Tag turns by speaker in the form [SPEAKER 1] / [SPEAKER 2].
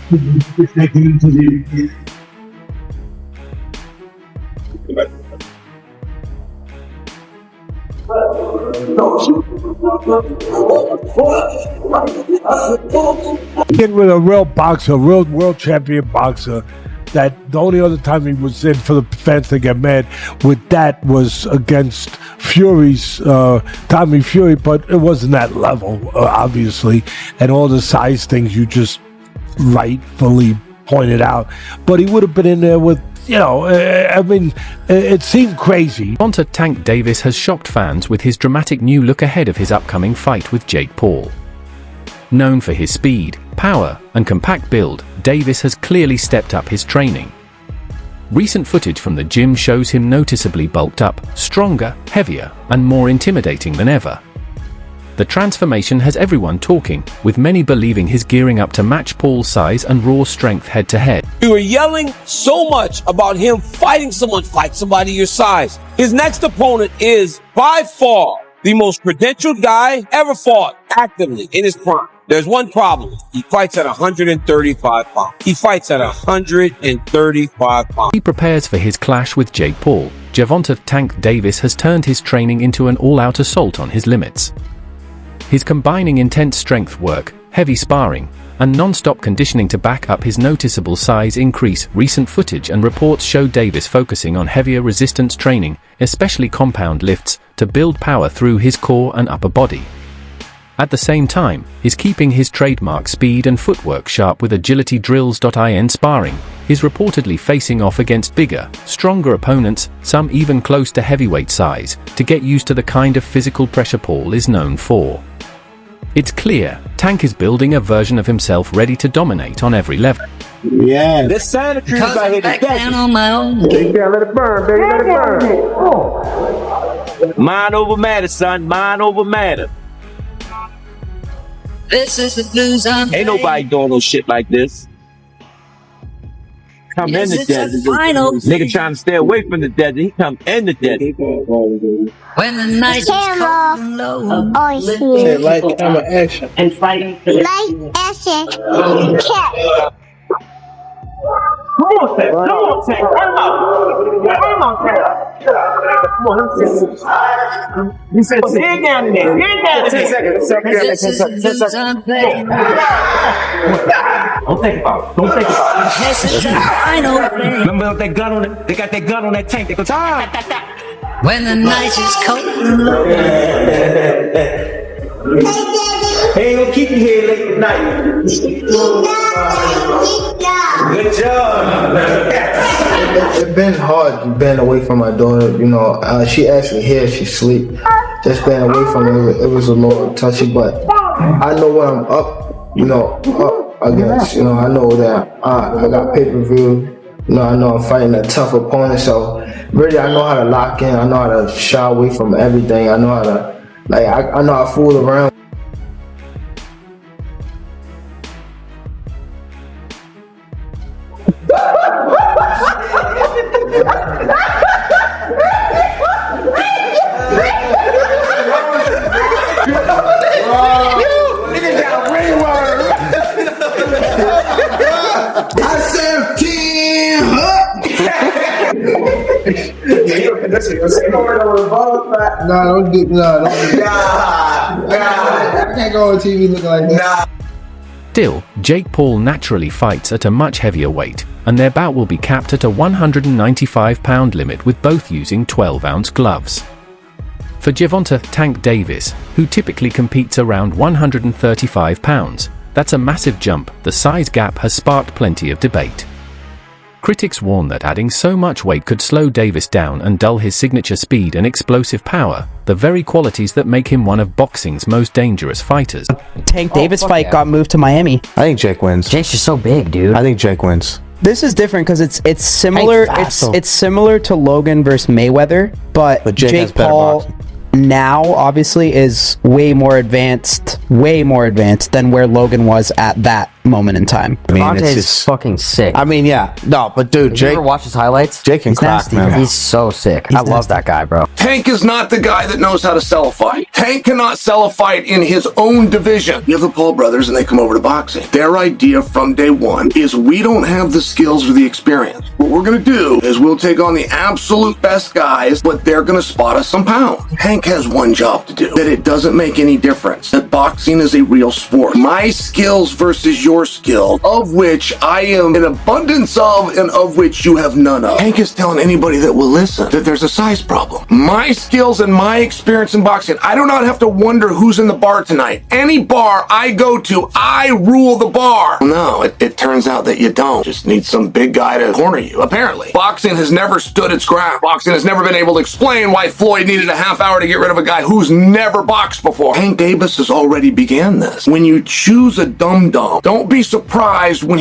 [SPEAKER 1] Kid with a real boxer, a real world champion boxer. That the only other time he was in for the fans to get mad with that was against Fury's Tommy Fury, but it wasn't that level, obviously, and all the size things you just rightfully pointed out. But he would have been in there with, I mean, it seemed crazy.
[SPEAKER 2] Gervonta Tank Davis has shocked fans with his dramatic new look ahead of his upcoming fight with Jake Paul. Known for his speed, power, and compact build, Davis has clearly stepped up his training. Recent footage from the gym shows him noticeably bulked up, stronger, heavier, and more intimidating than ever. The transformation has everyone talking, with many believing he's gearing up to match Paul's size and raw strength head-to-head.
[SPEAKER 3] We were yelling so much about him fighting somebody your size. His next opponent is, by far, the most credentialed guy ever fought actively in his prime. There's one problem. He fights at 135 pounds. He fights at 135 pounds.
[SPEAKER 2] He prepares for his clash with Jake Paul. Gervonta Tank Davis has turned his training into an all-out assault on his limits. He's combining intense strength work, heavy sparring, and non-stop conditioning to back up his noticeable size increase. Recent footage and reports show Davis focusing on heavier resistance training, especially compound lifts, to build power through his core and upper body. At the same time, he's keeping his trademark speed and footwork sharp with agility drills. In sparring, he's reportedly facing off against bigger, stronger opponents, some even close to heavyweight size, to get used to the kind of physical pressure Paul is known for. It's clear, Tank is building a version of himself ready to dominate on every level.
[SPEAKER 4] Yeah. This Santa Cruz out here to get on my own. You can't let it burn, baby. Let it burn. Oh. Mind over matter, son. Mind over matter. This is the blues on. Ain't nobody doing no shit like this. Come in the desert. Nigga trying to stay away from the desert. He come in the desert. When the night is cold and low.
[SPEAKER 5] Say light camera action.
[SPEAKER 6] And fight.
[SPEAKER 5] Light action. Cat.
[SPEAKER 4] Come on, Tank. Come on, Tank. Come on, Tank. Come on, he said, dig down in there. Dig down in there. 10 seconds. 10 seconds. Don't think about it. Don't think about it. Remember that gun on it? They got that gun on that tank. They go, time.
[SPEAKER 6] When the night is cold and low.
[SPEAKER 4] He ain't gonna keep you here late at night. Good job.
[SPEAKER 7] It's been hard being away from my daughter. She actually here, she sleep. Just being away from her, it was a little touchy, but I know when I'm up, up against, I know that I got pay-per-view. I know I'm fighting a tough opponent, so really I know how to lock in. I know how to shy away from everything. I know how to, I know how to fool around. Don't get I can't go on TV looking like that.
[SPEAKER 2] Still, Jake Paul naturally fights at a much heavier weight, and their bout will be capped at a 195-pound limit with both using 12-ounce gloves. For Gervonta Tank Davis, who typically competes around 135 pounds, that's a massive jump. The size gap has sparked plenty of debate. Critics warn that adding so much weight could slow Davis down and dull his signature speed and explosive power, the very qualities that make him one of boxing's most dangerous fighters.
[SPEAKER 8] Tank Davis fight got moved to Miami.
[SPEAKER 9] I think Jake wins.
[SPEAKER 6] Jake's just so big, dude.
[SPEAKER 9] I think Jake wins.
[SPEAKER 8] This is different because it's similar. It's similar to Logan versus Mayweather, but Jake Paul now obviously is way more advanced than where Logan was at that moment in time.
[SPEAKER 9] I mean,
[SPEAKER 6] Gervonta
[SPEAKER 9] it's
[SPEAKER 6] is
[SPEAKER 9] just.
[SPEAKER 6] fucking sick.
[SPEAKER 9] I mean, yeah, no, but dude,
[SPEAKER 6] Did you
[SPEAKER 9] Jake.
[SPEAKER 6] ever watch his highlights?
[SPEAKER 9] Jake can
[SPEAKER 8] He's
[SPEAKER 9] crack,
[SPEAKER 8] nasty,
[SPEAKER 9] man.
[SPEAKER 8] bro.
[SPEAKER 6] He's so sick. I love that guy, bro.
[SPEAKER 10] Tank is not the guy that knows how to sell a fight. Tank cannot sell a fight in his own division. You have the Paul brothers and they come over to boxing. Their idea from day one is we don't have the skills or the experience. What we're going to do is we'll take on the absolute best guys, but they're going to spot us some pounds. Tank has one job to do, that it doesn't make any difference, that boxing is a real sport. My skills versus your skill, of which I am an abundance of and of which you have none of. Tank is telling anybody that will listen that there's a size problem. My skills and my experience in boxing, I do not have to wonder who's in the bar tonight. Any bar I go to, I rule the bar. No, it turns out that you don't. Just need some big guy to corner you, apparently. Boxing has never stood its ground. Boxing has never been able to explain why Floyd needed a half hour to get rid of a guy who's never boxed before. Hank Davis has already began this. When you choose a dum-dum, don't be surprised when